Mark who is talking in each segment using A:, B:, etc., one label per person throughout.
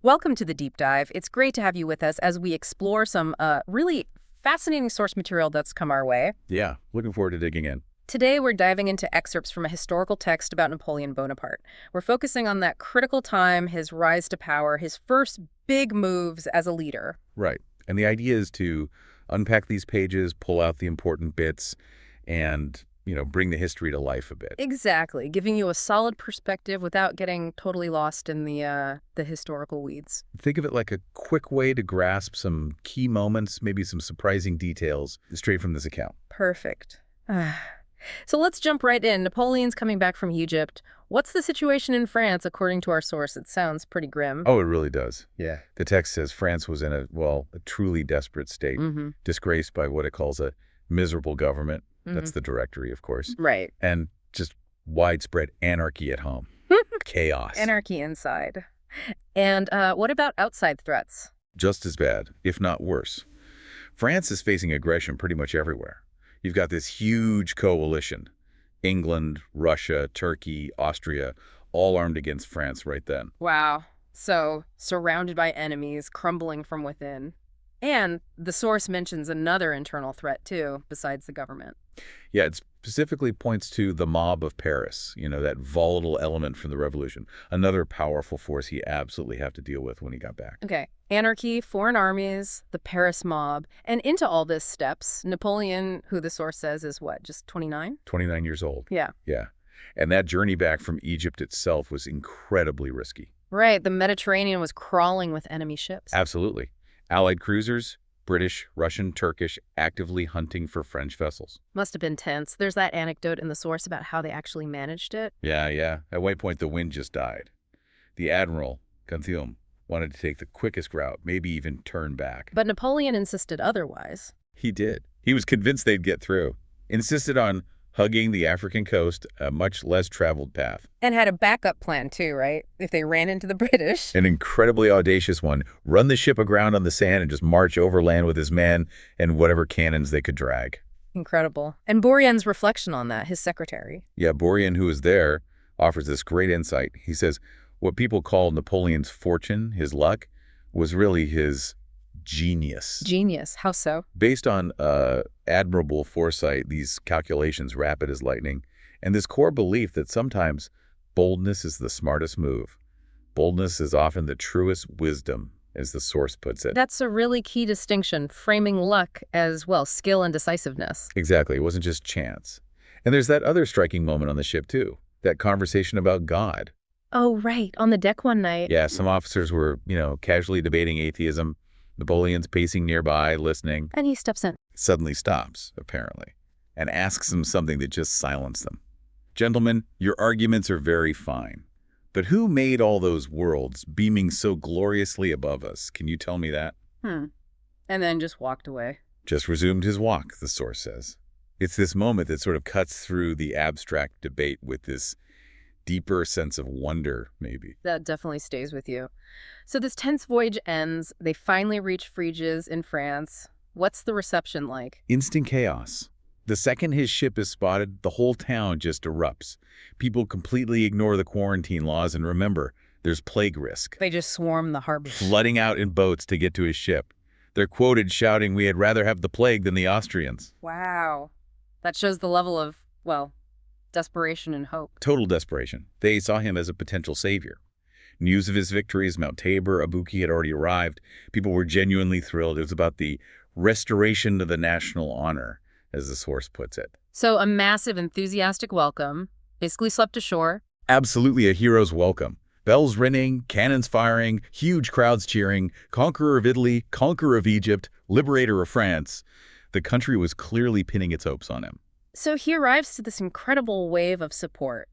A: Welcome to the deep dive. It's great to have you with us as we explore some really fascinating source material that's come our way.
B: Yeah, looking forward to digging in.
A: Today, we're diving into excerpts from a historical text about Napoleon Bonaparte. We're focusing on that critical time, his rise to power, his first big moves as a leader.
B: Right. And the idea is to unpack these pages, pull out the important bits, and, bring the history to life a bit.
A: Exactly, giving you a solid perspective without getting totally lost in the historical weeds.
B: Think of it like a quick way to grasp some key moments, maybe some surprising details straight from this account.
A: Perfect. So let's jump right in. Napoleon's coming back from Egypt. What's the situation in France, according to our source? It sounds pretty grim.
B: Oh, it really does. Yeah. The text says France was in a truly desperate state, disgraced by what it calls a miserable government. That's the directory, of course.
A: Right.
B: And just widespread anarchy at home. Chaos.
A: Anarchy inside. And what about outside threats?
B: Just as bad, if not worse. France is facing aggression pretty much everywhere. You've got this huge coalition. England, Russia, Turkey, Austria, all armed against France right then.
A: Wow. So, surrounded by enemies, crumbling from within. And the source mentions another internal threat, too, besides the government.
B: Yeah, it specifically points to the mob of Paris, that volatile element from the revolution. Another powerful force he absolutely have to deal with when he got back.
A: Okay. Anarchy, foreign armies, the Paris mob. And into all this steps, Napoleon, who the source says is what, just 29?
B: 29 years old.
A: Yeah.
B: Yeah. And that journey back from Egypt itself was incredibly risky.
A: Right. The Mediterranean was crawling with enemy ships.
B: Absolutely. Allied cruisers, British, Russian, Turkish, actively hunting for French vessels.
A: Must have been tense. There's that anecdote in the source about how they actually managed it.
B: Yeah. At one point, the wind just died. The admiral, Gantium, wanted to take the quickest route, maybe even turn back.
A: But Napoleon insisted otherwise.
B: He did. He was convinced they'd get through. Insisted on hugging the African coast, a much less traveled path.
A: And had a backup plan, too, right? If they ran into the British.
B: An incredibly audacious one. Run the ship aground on the sand and just march overland with his men and whatever cannons they could drag.
A: Incredible. And Bourrienne's reflection on that, his secretary.
B: Yeah, Bourrienne, who was there, offers this great insight. He says what people call Napoleon's fortune, his luck, was really his genius.
A: Genius. How so?
B: Based on admirable foresight, these calculations rapid as lightning, and this core belief that sometimes boldness is the smartest move. Boldness is often the truest wisdom, as the source puts it.
A: That's a really key distinction, framing luck as, well, skill and decisiveness.
B: Exactly. It wasn't just chance. And there's that other striking moment on the ship, too. That conversation about God.
A: Oh, right. On the deck one night.
B: Yeah, some officers were, casually debating atheism. Napoleon's pacing nearby, listening.
A: And he steps in.
B: Suddenly stops, apparently, and asks them something that just silenced them. Gentlemen, your arguments are very fine. But who made all those worlds beaming so gloriously above us? Can you tell me that?
A: And then just walked away.
B: Just resumed his walk, the source says. It's this moment that sort of cuts through the abstract debate with this deeper sense of wonder, maybe.
A: That definitely stays with you. So this tense voyage ends. They finally reach Fréjus in France. What's the reception like?
B: Instant chaos. The second his ship is spotted, the whole town just erupts. People completely ignore the quarantine laws, and remember, there's plague risk.
A: They just swarm the harbor.
B: Flooding out in boats to get to his ship. They're quoted shouting, "We had rather have the plague than the Austrians."
A: Wow. That shows the level of, well, desperation and hope.
B: Total desperation. They saw him as a potential savior. News of his victories, Mount Tabor, Abuki had already arrived. People were genuinely thrilled. It was about the restoration of the national honor, as the source puts it.
A: So a massive, enthusiastic welcome, basically swept ashore.
B: Absolutely a hero's welcome. Bells ringing, cannons firing, huge crowds cheering, conqueror of Italy, conqueror of Egypt, liberator of France. The country was clearly pinning its hopes on him.
A: So he arrives to this incredible wave of support.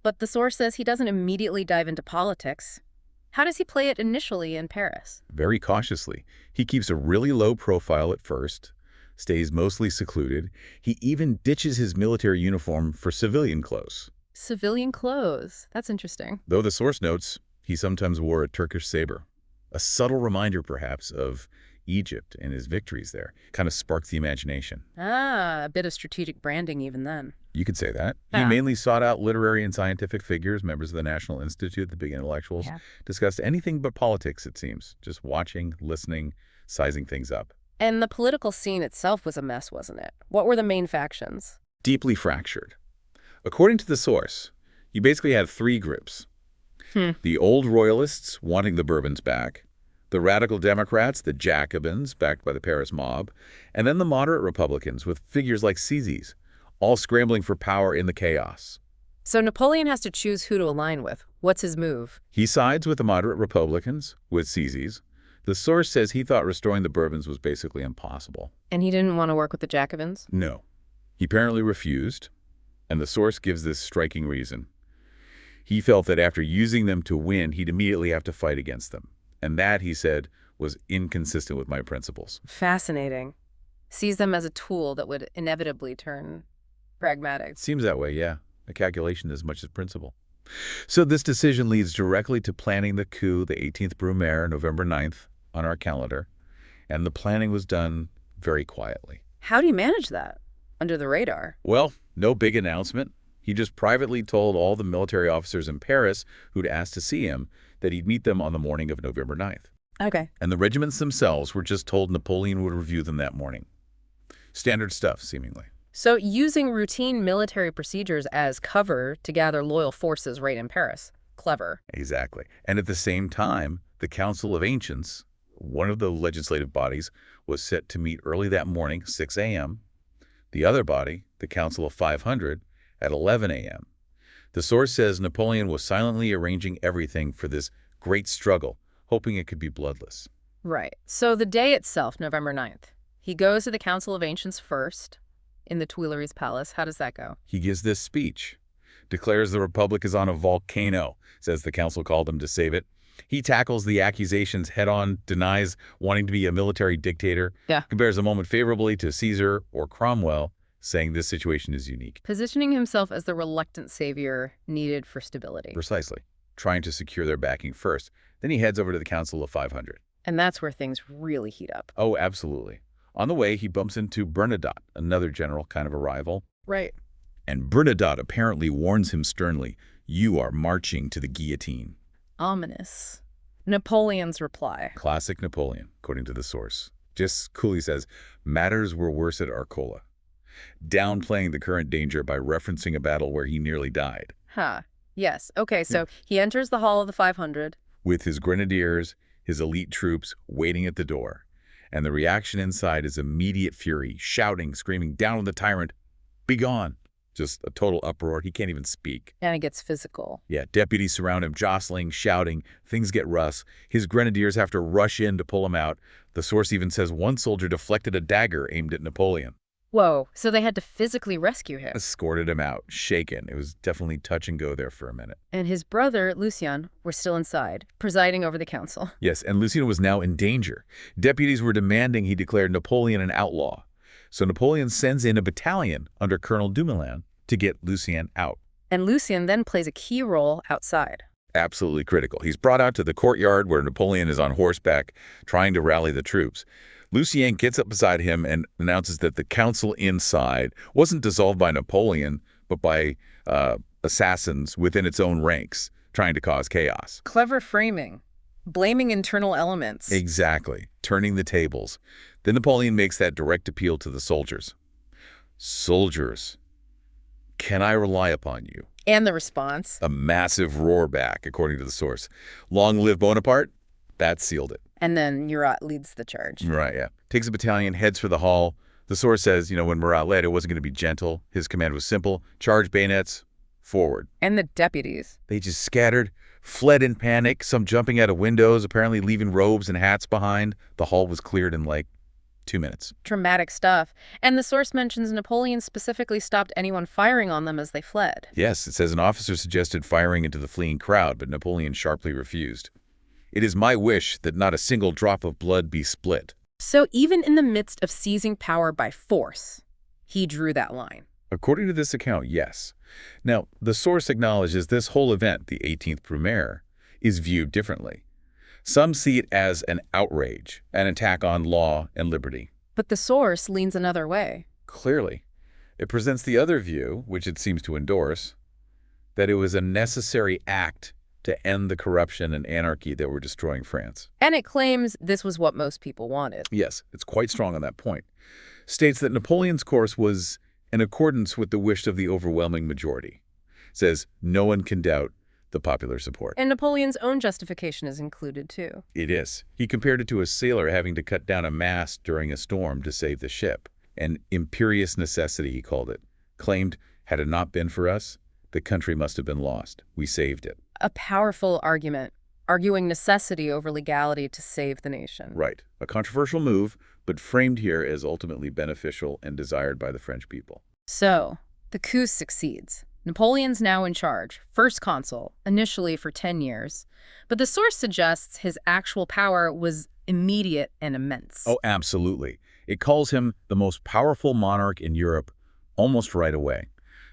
A: But the source says he doesn't immediately dive into politics. How does he play it initially in Paris?
B: Very cautiously. He keeps a really low profile at first, stays mostly secluded. He even ditches his military uniform for civilian clothes.
A: Civilian clothes. That's interesting.
B: Though the source notes he sometimes wore a Turkish saber. A subtle reminder, perhaps, of Egypt and his victories there. Kind of sparked the imagination.
A: Ah, a bit of strategic branding even then.
B: You could say that. He
A: Yeah.
B: mainly sought out literary and scientific figures, members of the National Institute, the big intellectuals,
A: Yeah.
B: discussed anything but politics, it seems, just watching, listening, sizing things up.
A: And the political scene itself was a mess, wasn't it? What were the main factions?
B: Deeply fractured. According to the source, you basically had three groups.
A: Hmm.
B: The old royalists wanting the Bourbons back, the radical Democrats, the Jacobins, backed by the Paris mob, and then the moderate Republicans with figures like Sisi's, all scrambling for power in the chaos.
A: So Napoleon has to choose who to align with. What's his move?
B: He sides with the moderate Republicans, with Sisi's. The source says he thought restoring the Bourbons was basically impossible.
A: And he didn't want to work with the Jacobins?
B: No. He apparently refused, and the source gives this striking reason. He felt that after using them to win, he'd immediately have to fight against them. And that, he said, was inconsistent with my principles.
A: Fascinating. Sees them as a tool that would inevitably turn pragmatic.
B: Seems that way, yeah. A calculation as much as principle. So this decision leads directly to planning the coup, the 18th Brumaire, November 9th, on our calendar. And the planning was done very quietly.
A: How do you manage that? Under the radar?
B: Well, no big announcement. He just privately told all the military officers in Paris who'd asked to see him that he'd meet them on the morning of November 9th.
A: Okay.
B: And the regiments themselves were just told Napoleon would review them that morning. Standard stuff, seemingly.
A: So using routine military procedures as cover to gather loyal forces right in Paris. Clever.
B: Exactly. And at the same time, the Council of Ancients, one of the legislative bodies, was set to meet early that morning, 6 a.m. The other body, the Council of 500, at 11 a.m. The source says Napoleon was silently arranging everything for this great struggle, hoping it could be bloodless.
A: Right. So the day itself, November 9th, he goes to the Council of Ancients first in the Tuileries Palace. How does that go?
B: He gives this speech, declares the Republic is on a volcano, says the council called him to save it. He tackles the accusations head-on, denies wanting to be a military dictator, compares a moment favorably to Caesar or Cromwell, saying this situation is unique.
A: Positioning himself as the reluctant savior needed for stability.
B: Precisely. Trying to secure their backing first. Then he heads over to the Council of 500.
A: And that's where things really heat up.
B: Oh, absolutely. On the way, he bumps into Bernadotte, another general, kind of a rival.
A: Right.
B: And Bernadotte apparently warns him sternly, "You are marching to the guillotine."
A: Ominous. Napoleon's reply.
B: Classic Napoleon, according to the source. Just coolly says, matters were worse at Arcola, downplaying the current danger by referencing a battle where he nearly died.
A: Huh. Yes. Okay, so he enters the Hall of the 500.
B: With his grenadiers, his elite troops waiting at the door. And the reaction inside is immediate fury, shouting, screaming, "Down with the tyrant! Be gone!" Just a total uproar. He can't even speak.
A: And it gets physical.
B: Yeah, deputies surround him, jostling, shouting. Things get rough. His grenadiers have to rush in to pull him out. The source even says one soldier deflected a dagger aimed at Napoleon.
A: Whoa, so they had to physically rescue him.
B: Escorted him out, shaken. It was definitely touch and go there for a minute.
A: And his brother, Lucien, were still inside, presiding over the council.
B: Yes, and Lucien was now in danger. Deputies were demanding he declare Napoleon an outlaw. So Napoleon sends in a battalion under Colonel Dumoulin to get Lucien out.
A: And Lucien then plays a key role outside.
B: Absolutely critical. He's brought out to the courtyard where Napoleon is on horseback trying to rally the troops. Lucien gets up beside him and announces that the council inside wasn't dissolved by Napoleon, but by assassins within its own ranks, trying to cause chaos.
A: Clever framing. Blaming internal elements.
B: Exactly. Turning the tables. Then Napoleon makes that direct appeal to the soldiers. Soldiers, can I rely upon you?
A: And the response?
B: A massive roar back, according to the source. Long live Bonaparte? That sealed it.
A: And then Murat leads the charge.
B: Right, yeah. Takes a battalion, heads for the hall. The source says, when Murat led, it wasn't going to be gentle. His command was simple. Charge bayonets, forward.
A: And the deputies?
B: They just scattered, fled in panic, some jumping out of windows, apparently leaving robes and hats behind. The hall was cleared in 2 minutes.
A: Dramatic stuff. And the source mentions Napoleon specifically stopped anyone firing on them as they fled.
B: Yes, it says an officer suggested firing into the fleeing crowd, but Napoleon sharply refused. It is my wish that not a single drop of blood be split.
A: So even in the midst of seizing power by force, he drew that line.
B: According to this account, yes. Now, the source acknowledges this whole event, the 18th Brumaire, is viewed differently. Some see it as an outrage, an attack on law and liberty.
A: But the source leans another way.
B: Clearly. It presents the other view, which it seems to endorse, that it was a necessary act to end the corruption and anarchy that were destroying France.
A: And it claims this was what most people wanted.
B: Yes, it's quite strong on that point. States that Napoleon's course was in accordance with the wish of the overwhelming majority. Says no one can doubt the popular support.
A: And Napoleon's own justification is included, too.
B: It is. He compared it to a sailor having to cut down a mast during a storm to save the ship. An imperious necessity, he called it. Claimed, had it not been for us, the country must have been lost. We saved it.
A: A powerful argument, arguing necessity over legality to save the nation.
B: Right. A controversial move, but framed here as ultimately beneficial and desired by the French people.
A: So, the coup succeeds. Napoleon's now in charge, First Consul, initially for 10 years. But the source suggests his actual power was immediate and immense.
B: Oh, absolutely. It calls him the most powerful monarch in Europe almost right away.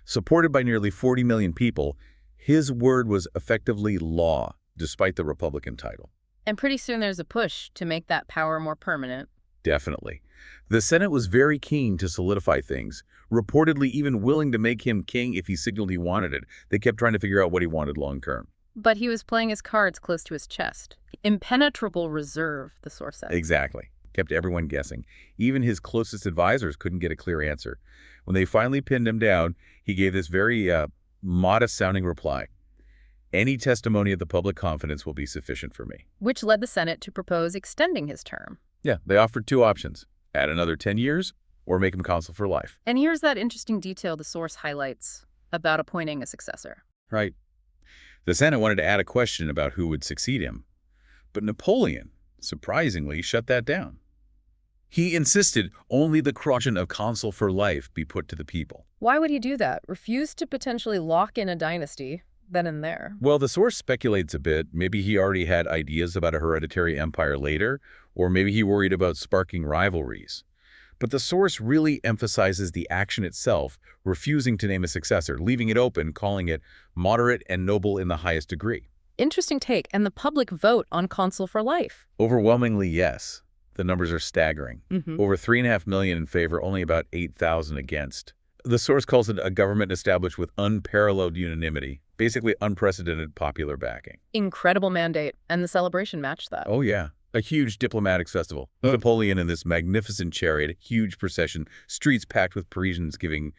B: Supported by nearly 40 million people, his word was effectively law, despite the Republican title.
A: And pretty soon there's a push to make that power more permanent.
B: Definitely. The Senate was very keen to solidify things, reportedly even willing to make him king if he signaled he wanted it. They kept trying to figure out what he wanted long term.
A: But he was playing his cards close to his chest. Impenetrable reserve, the source said.
B: Exactly. Kept everyone guessing. Even his closest advisors couldn't get a clear answer. When they finally pinned him down, he gave this very modest-sounding reply. Any testimony of the public confidence will be sufficient for me.
A: Which led the Senate to propose extending his term.
B: Yeah, they offered two options. Add another 10 years or make him consul for life.
A: And here's that interesting detail the source highlights about appointing a successor.
B: Right. The Senate wanted to add a question about who would succeed him. But Napoleon, surprisingly, shut that down. He insisted only the question of consul for life be put to the people.
A: Why would he do that? Refuse to potentially lock in a dynasty then and there?
B: Well, the source speculates a bit. Maybe he already had ideas about a hereditary empire later, or maybe he worried about sparking rivalries. But the source really emphasizes the action itself, refusing to name a successor, leaving it open, calling it moderate and noble in the highest degree.
A: Interesting take. And the public vote on consul for life?
B: Overwhelmingly, yes. The numbers are staggering. Over 3.5 million in favor, only about 8,000 against. The source calls it a government established with unparalleled unanimity, basically unprecedented popular backing.
A: Incredible mandate, and the celebration matched that.
B: Oh, yeah. A huge diplomatic festival. Napoleon in this magnificent chariot, huge procession, streets packed with Parisians giving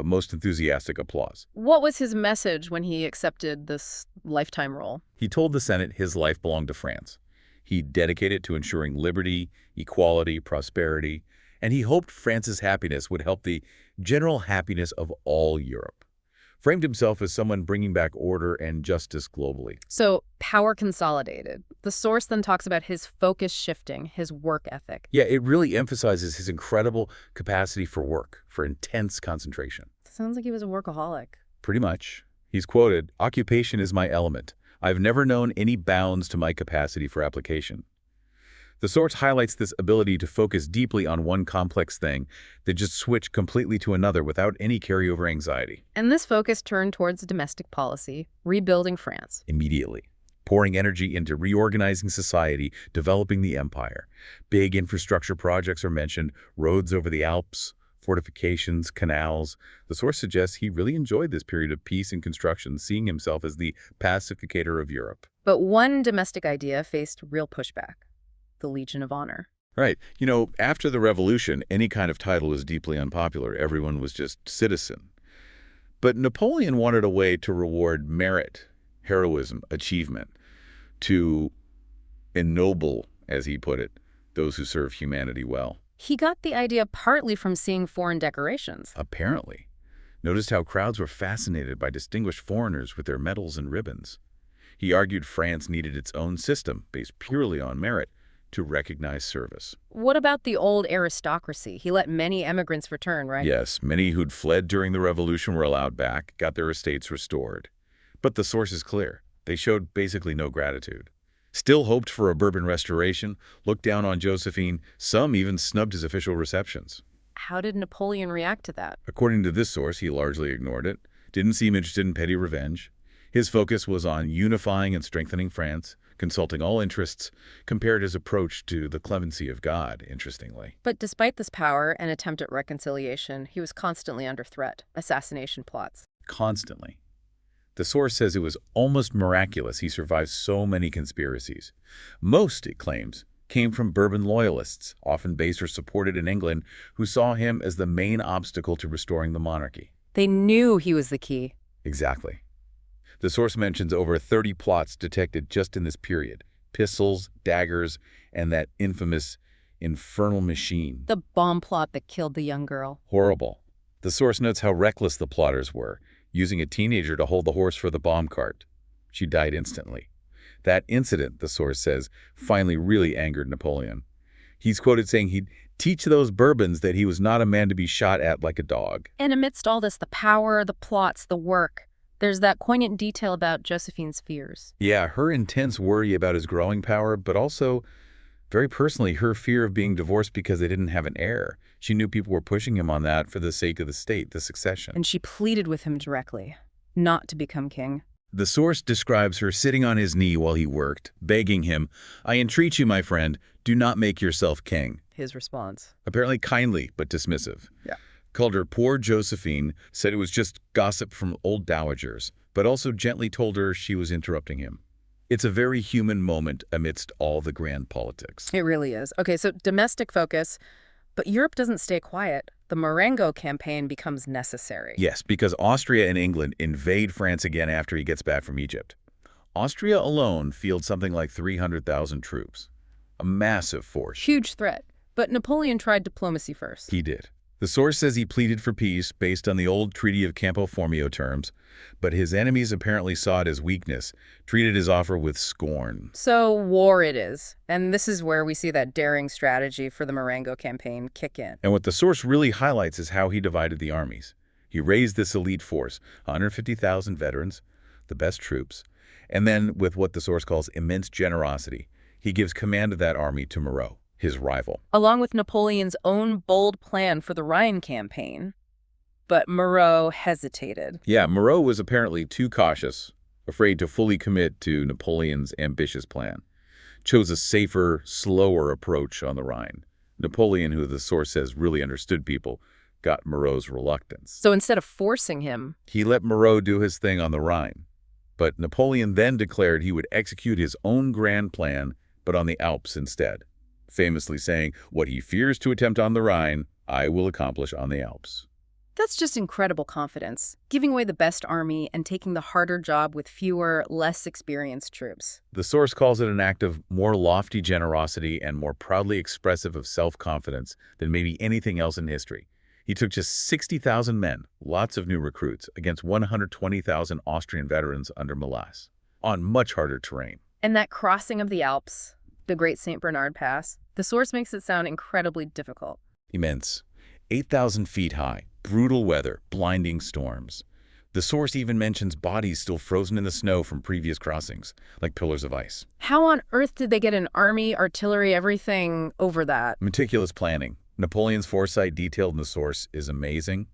B: most enthusiastic applause.
A: What was his message when he accepted this lifetime role?
B: He told the Senate his life belonged to France. He dedicated it to ensuring liberty, equality, prosperity, and he hoped France's happiness would help the general happiness of all Europe. Framed himself as someone bringing back order and justice globally.
A: So, power consolidated. The source then talks about his focus shifting, his work ethic.
B: Yeah, it really emphasizes his incredible capacity for work, for intense concentration.
A: Sounds like he was a workaholic.
B: Pretty much. He's quoted, "Occupation is my element. I've never known any bounds to my capacity for application." The source highlights this ability to focus deeply on one complex thing, that just switch completely to another without any carryover anxiety.
A: And this focus turned towards domestic policy, rebuilding France.
B: Immediately. Pouring energy into reorganizing society, developing the empire. Big infrastructure projects are mentioned, roads over the Alps, fortifications, canals. The source suggests he really enjoyed this period of peace and construction, seeing himself as the pacificator of Europe.
A: But one domestic idea faced real pushback: the Legion of Honor.
B: Right. You know, after the revolution, any kind of title was deeply unpopular. Everyone was just citizen. But Napoleon wanted a way to reward merit, heroism, achievement, to ennoble, as he put it, those who serve humanity well.
A: He got the idea partly from seeing foreign decorations.
B: Apparently. Noticed how crowds were fascinated by distinguished foreigners with their medals and ribbons. He argued France needed its own system, based purely on merit, to recognize service.
A: What about the old aristocracy? He let many emigrants return, right?
B: Yes, many who'd fled during the revolution were allowed back, got their estates restored. But the source is clear. They showed basically no gratitude. Still hoped for a Bourbon restoration, looked down on Josephine, some even snubbed his official receptions.
A: How did Napoleon react to that?
B: According to this source, he largely ignored it, didn't seem interested in petty revenge. His focus was on unifying and strengthening France, consulting all interests, compared his approach to the clemency of God, interestingly.
A: But despite this power and attempt at reconciliation, he was constantly under threat, assassination plots.
B: Constantly. The source says it was almost miraculous he survived so many conspiracies. Most, it claims, came from Bourbon loyalists, often based or supported in England, who saw him as the main obstacle to restoring the monarchy.
A: They knew he was the key.
B: Exactly. The source mentions over 30 plots detected just in this period. Pistols, daggers, and that infamous infernal machine.
A: The bomb plot that killed the young girl.
B: Horrible. The source notes how reckless the plotters were, using a teenager to hold the horse for the bomb cart. She died instantly. That incident, the source says, finally really angered Napoleon. He's quoted saying he'd teach those Bourbons that he was not a man to be shot at like a dog.
A: And amidst all this, the power, the plots, the work, there's that poignant detail about Josephine's fears.
B: Yeah, her intense worry about his growing power, but also, very personally, her fear of being divorced because they didn't have an heir. She knew people were pushing him on that for the sake of the state, the succession.
A: And she pleaded with him directly, not to become king.
B: The source describes her sitting on his knee while he worked, begging him, "I entreat you, my friend, do not make yourself king."
A: His response.
B: Apparently kindly, but dismissive.
A: Yeah.
B: Called her poor Josephine, said it was just gossip from old dowagers, but also gently told her she was interrupting him. It's a very human moment amidst all the grand politics.
A: It really is. Okay, so domestic focus, but Europe doesn't stay quiet. The Marengo campaign becomes necessary.
B: Yes, because Austria and England invade France again after he gets back from Egypt. Austria alone fields something like 300,000 troops. A massive force.
A: Huge threat. But Napoleon tried diplomacy first.
B: He did. The source says he pleaded for peace based on the old Treaty of Campo Formio terms, but his enemies apparently saw it as weakness, treated his offer with scorn.
A: So war it is. And this is where we see that daring strategy for the Marengo campaign kick in.
B: And what the source really highlights is how he divided the armies. He raised this elite force, 150,000 veterans, the best troops, and then with what the source calls immense generosity, he gives command of that army to Moreau, his rival.
A: Along with Napoleon's own bold plan for the Rhine campaign. But Moreau hesitated.
B: Yeah, Moreau was apparently too cautious, afraid to fully commit to Napoleon's ambitious plan. Chose a safer, slower approach on the Rhine. Napoleon, who the source says really understood people, got Moreau's reluctance.
A: So instead of forcing him,
B: he let Moreau do his thing on the Rhine. But Napoleon then declared he would execute his own grand plan, but on the Alps instead, famously saying, "What he fears to attempt on the Rhine, I will accomplish on the Alps."
A: That's just incredible confidence, giving away the best army and taking the harder job with fewer, less experienced troops.
B: The source calls it an act of more lofty generosity and more proudly expressive of self-confidence than maybe anything else in history. He took just 60,000 men, lots of new recruits, against 120,000 Austrian veterans under Melas, on much harder terrain.
A: And that crossing of the Alps, the Great St. Bernard Pass, the source makes it sound incredibly difficult.
B: Immense. 8,000 feet high, brutal weather, blinding storms. The source even mentions bodies still frozen in the snow from previous crossings, like pillars of ice.
A: How on earth did they get an army, artillery, everything over that?
B: Meticulous planning. Napoleon's foresight detailed in the source is amazing.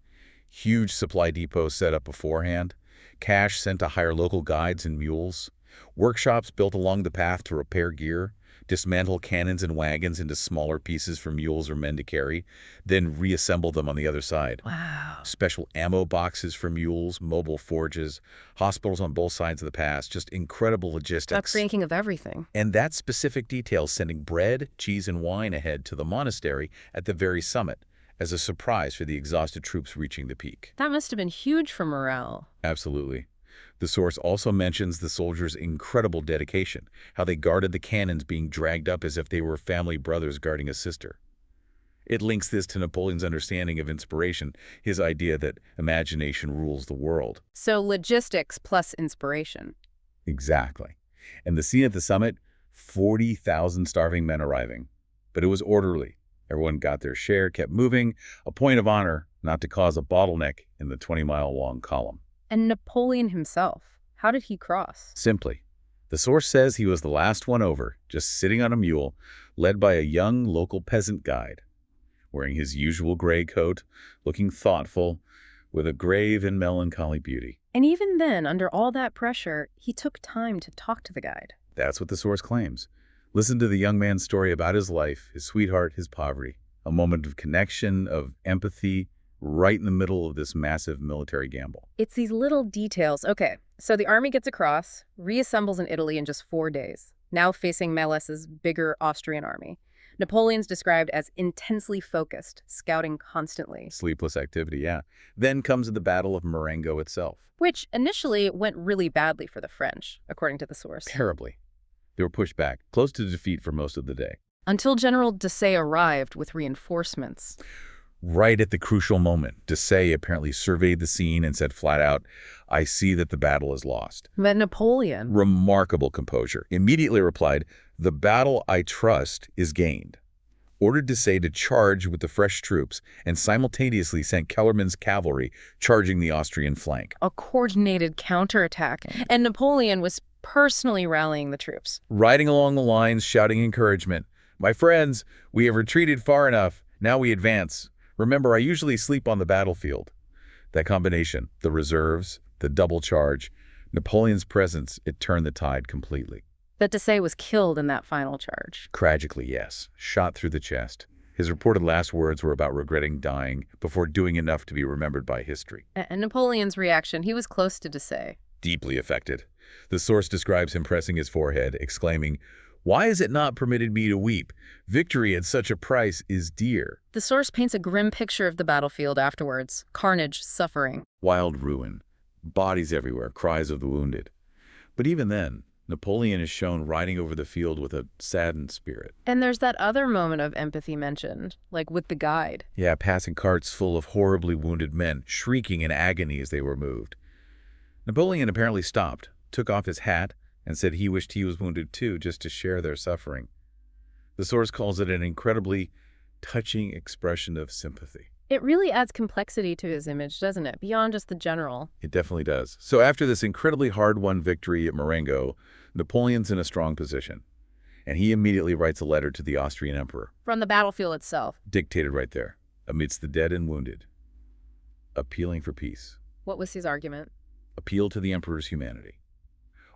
B: Huge supply depots set up beforehand. Cash sent to hire local guides and mules. Workshops built along the path to repair gear. Dismantle cannons and wagons into smaller pieces for mules or men to carry, then reassemble them on the other side.
A: Wow.
B: Special ammo boxes for mules, mobile forges, hospitals on both sides of the pass, just incredible logistics.
A: Thinking of everything.
B: And that specific detail sending bread, cheese, and wine ahead to the monastery at the very summit as a surprise for the exhausted troops reaching the peak.
A: That must have been huge for morale.
B: Absolutely. The source also mentions the soldiers' incredible dedication, how they guarded the cannons being dragged up as if they were family brothers guarding a sister. It links this to Napoleon's understanding of inspiration, his idea that imagination rules the world.
A: So logistics plus inspiration.
B: Exactly. And the scene at the summit, 40,000 starving men arriving. But it was orderly. Everyone got their share, kept moving, a point of honor not to cause a bottleneck in the 20-mile-long column.
A: And Napoleon himself, how did he cross?
B: Simply. The source says he was the last one over, just sitting on a mule, led by a young local peasant guide, wearing his usual gray coat, looking thoughtful, with a grave and melancholy beauty.
A: And even then, under all that pressure, he took time to talk to the guide.
B: That's what the source claims. Listen to the young man's story about his life, his sweetheart, his poverty. A moment of connection, of empathy, right in the middle of this massive military gamble.
A: It's these little details. Okay, so the army gets across, reassembles in Italy in just 4 days, now facing Melis's bigger Austrian army. Napoleon's described as intensely focused, scouting constantly.
B: Sleepless activity, yeah. Then comes the Battle of Marengo itself.
A: Which initially went really badly for the French, according to the source.
B: Terribly. They were pushed back, close to defeat for most of the day.
A: Until General Desaix arrived with reinforcements.
B: Right at the crucial moment, Desaix apparently surveyed the scene and said flat out, "I see that the battle is lost."
A: But Napoleon...
B: Remarkable composure. Immediately replied, "The battle, I trust, is gained." Ordered Desaix to charge with the fresh troops and simultaneously sent Kellerman's cavalry charging the Austrian flank.
A: A coordinated counterattack, and Napoleon was personally rallying the troops.
B: Riding along the lines, shouting encouragement. "My friends, we have retreated far enough. Now we advance. Remember, I usually sleep on the battlefield." That combination, the reserves, the double charge, Napoleon's presence, it turned the tide completely.
A: That Desaix was killed in that final charge.
B: Tragically, yes. Shot through the chest. His reported last words were about regretting dying before doing enough to be remembered by history.
A: And Napoleon's reaction, he was close to Desaix.
B: Deeply affected. The source describes him pressing his forehead, exclaiming, "Why is it not permitted me to weep? Victory at such a price is dear."
A: The source paints a grim picture of the battlefield afterwards. Carnage, suffering.
B: Wild ruin. Bodies everywhere, cries of the wounded. But even then, Napoleon is shown riding over the field with a saddened spirit.
A: And there's that other moment of empathy mentioned, like with the guide.
B: Yeah, passing carts full of horribly wounded men, shrieking in agony as they were moved. Napoleon apparently stopped, took off his hat, and said he wished he was wounded too, just to share their suffering. The source calls it an incredibly touching expression of sympathy.
A: It really adds complexity to his image, doesn't it? Beyond just the general.
B: It definitely does. So after this incredibly hard-won victory at Marengo, Napoleon's in a strong position. And he immediately writes a letter to the Austrian emperor.
A: From the battlefield itself.
B: Dictated right there, amidst the dead and wounded. Appealing for peace.
A: What was his argument?
B: Appealed to the emperor's humanity.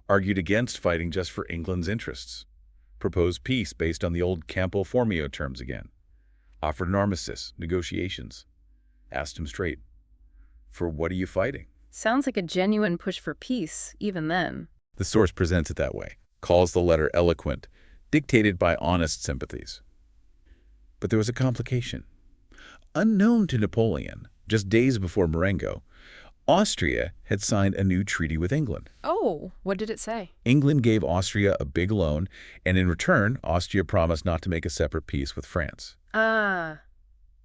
B: Argued against fighting just for England's interests. Proposed peace based on the old Campo Formio terms again. Offered an armistice, negotiations. Asked him straight, "For what are you fighting?"
A: Sounds like a genuine push for peace, even then.
B: The source presents it that way, calls the letter eloquent, dictated by honest sympathies. But there was a complication. Unknown to Napoleon, just days before Marengo, Austria had signed a new treaty with England.
A: Oh, what did it say?
B: England gave Austria a big loan, and in return, Austria promised not to make a separate peace with France.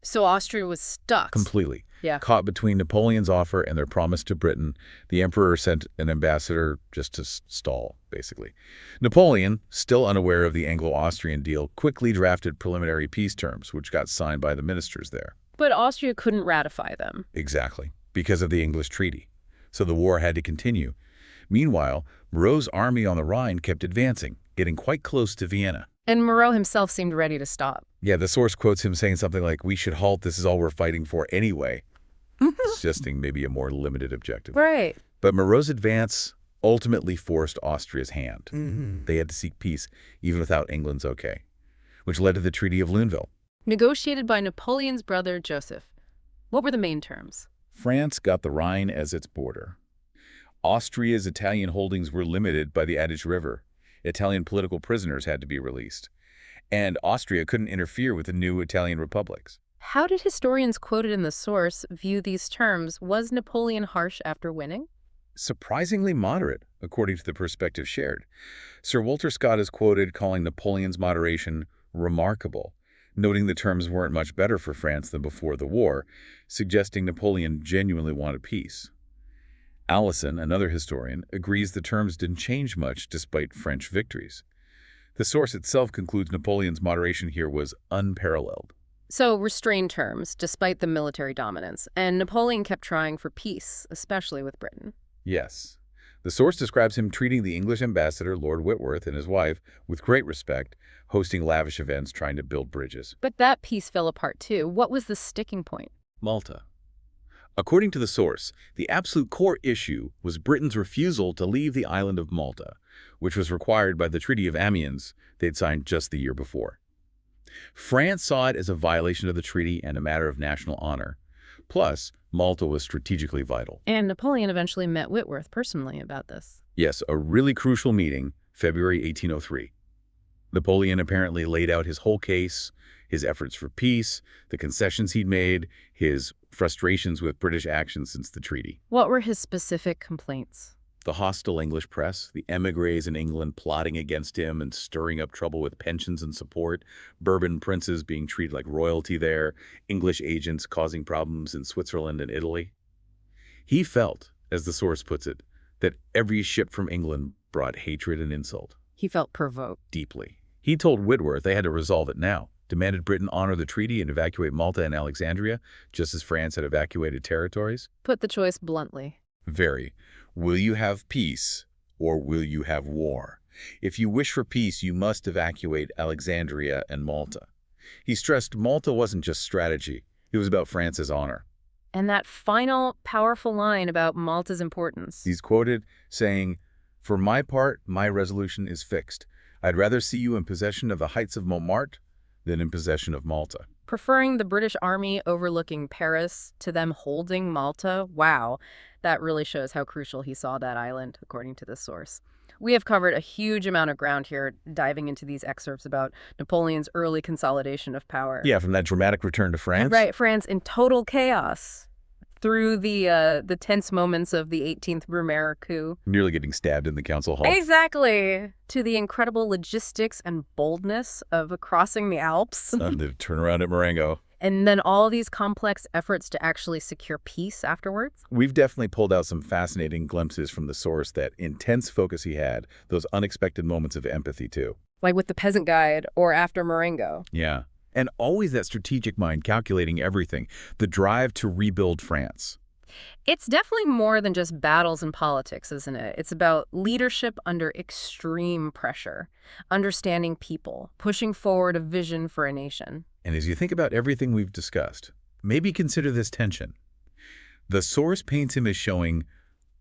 A: So Austria was stuck.
B: Completely.
A: Yeah.
B: Caught between Napoleon's offer and their promise to Britain, the emperor sent an ambassador just to stall, basically. Napoleon, still unaware of the Anglo-Austrian deal, quickly drafted preliminary peace terms, which got signed by the ministers there.
A: But Austria couldn't ratify them.
B: Exactly, because of the English treaty. So the war had to continue. Meanwhile, Moreau's army on the Rhine kept advancing, getting quite close to Vienna.
A: And Moreau himself seemed ready to stop.
B: Yeah, the source quotes him saying something like, "We should halt, this is all we're fighting for anyway," suggesting maybe a more limited objective.
A: Right.
B: But Moreau's advance ultimately forced Austria's hand.
A: Mm-hmm.
B: They had to seek peace, even without England's okay, which led to the Treaty of Luneville.
A: Negotiated by Napoleon's brother, Joseph. What were the main terms?
B: France got the Rhine as its border. Austria's Italian holdings were limited by the Adige River. Italian political prisoners had to be released. And Austria couldn't interfere with the new Italian republics.
A: How did historians quoted in the source view these terms? Was Napoleon harsh after winning?
B: Surprisingly moderate, according to the perspective shared. Sir Walter Scott is quoted calling Napoleon's moderation remarkable, noting the terms weren't much better for France than before the war, suggesting Napoleon genuinely wanted peace. Allison, another historian, agrees the terms didn't change much despite French victories. The source itself concludes Napoleon's moderation here was unparalleled.
A: So restrained terms, despite the military dominance, and Napoleon kept trying for peace, especially with Britain.
B: Yes. The source describes him treating the English ambassador, Lord Whitworth, and his wife with great respect, hosting lavish events, trying to build bridges.
A: But that peace fell apart too. What was the sticking point?
B: Malta. According to the source, the absolute core issue was Britain's refusal to leave the island of Malta, which was required by the Treaty of Amiens they'd signed just the year before. France saw it as a violation of the treaty and a matter of national honor. Plus, Malta was strategically vital.
A: And Napoleon eventually met Whitworth personally about this.
B: Yes, a really crucial meeting, February 1803. Napoleon apparently laid out his whole case, his efforts for peace, the concessions he'd made, his frustrations with British action since the treaty.
A: What were his specific complaints?
B: The hostile English press, the émigrés in England plotting against him and stirring up trouble with pensions and support, Bourbon princes being treated like royalty there, English agents causing problems in Switzerland and Italy. He felt, as the source puts it, that every ship from England brought hatred and insult.
A: He felt provoked.
B: Deeply. He told Whitworth they had to resolve it now, demanded Britain honor the treaty and evacuate Malta and Alexandria, just as France had evacuated territories.
A: Put the choice bluntly.
B: Very. Will you have peace, or will you have war? If you wish for peace, you must evacuate Alexandria and Malta. He stressed Malta wasn't just strategy. It was about France's honor.
A: And that final, powerful line about Malta's importance.
B: He's quoted saying, "For my part, my resolution is fixed. I'd rather see you in possession of the heights of Montmartre than in possession of Malta."
A: Preferring the British Army overlooking Paris to them holding Malta, wow, that really shows how crucial he saw that island, according to this source. We have covered a huge amount of ground here, diving into these excerpts about Napoleon's early consolidation of power.
B: Yeah, from that dramatic return to France.
A: Right, France in total chaos, through the tense moments of the 18th Brumaire coup.
B: Nearly getting stabbed in the council hall.
A: Exactly. To the incredible logistics and boldness of crossing the Alps.
B: And the turnaround at Marengo.
A: And then all these complex efforts to actually secure peace afterwards.
B: We've definitely pulled out some fascinating glimpses from the source, that intense focus he had, those unexpected moments of empathy too.
A: Like with the Peasant Guide or after Marengo.
B: Yeah. And always that strategic mind calculating everything, the drive to rebuild France.
A: It's definitely more than just battles and politics, isn't it? It's about leadership under extreme pressure, understanding people, pushing forward a vision for a nation.
B: And as you think about everything we've discussed, maybe consider this tension. The source paints him as showing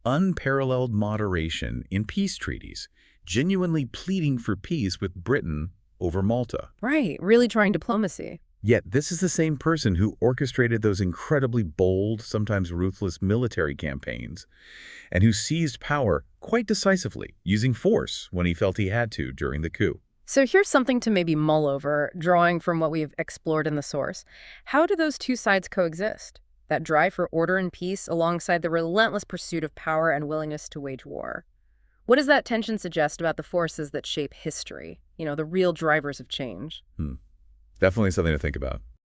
B: unparalleled moderation in peace treaties, genuinely pleading for peace with Britain over Malta.
A: Right, really trying diplomacy.
B: Yet this is the same person who orchestrated those incredibly bold, sometimes ruthless military campaigns, and who seized power quite decisively, using force when he felt he had to during the coup.
A: So here's something to maybe mull over, drawing from what we've explored in the source. How do those two sides coexist? That drive for order and peace alongside the relentless pursuit of power and willingness to wage war. What does that tension suggest about the forces that shape history? You know, the real drivers of change?
B: Definitely something to think about.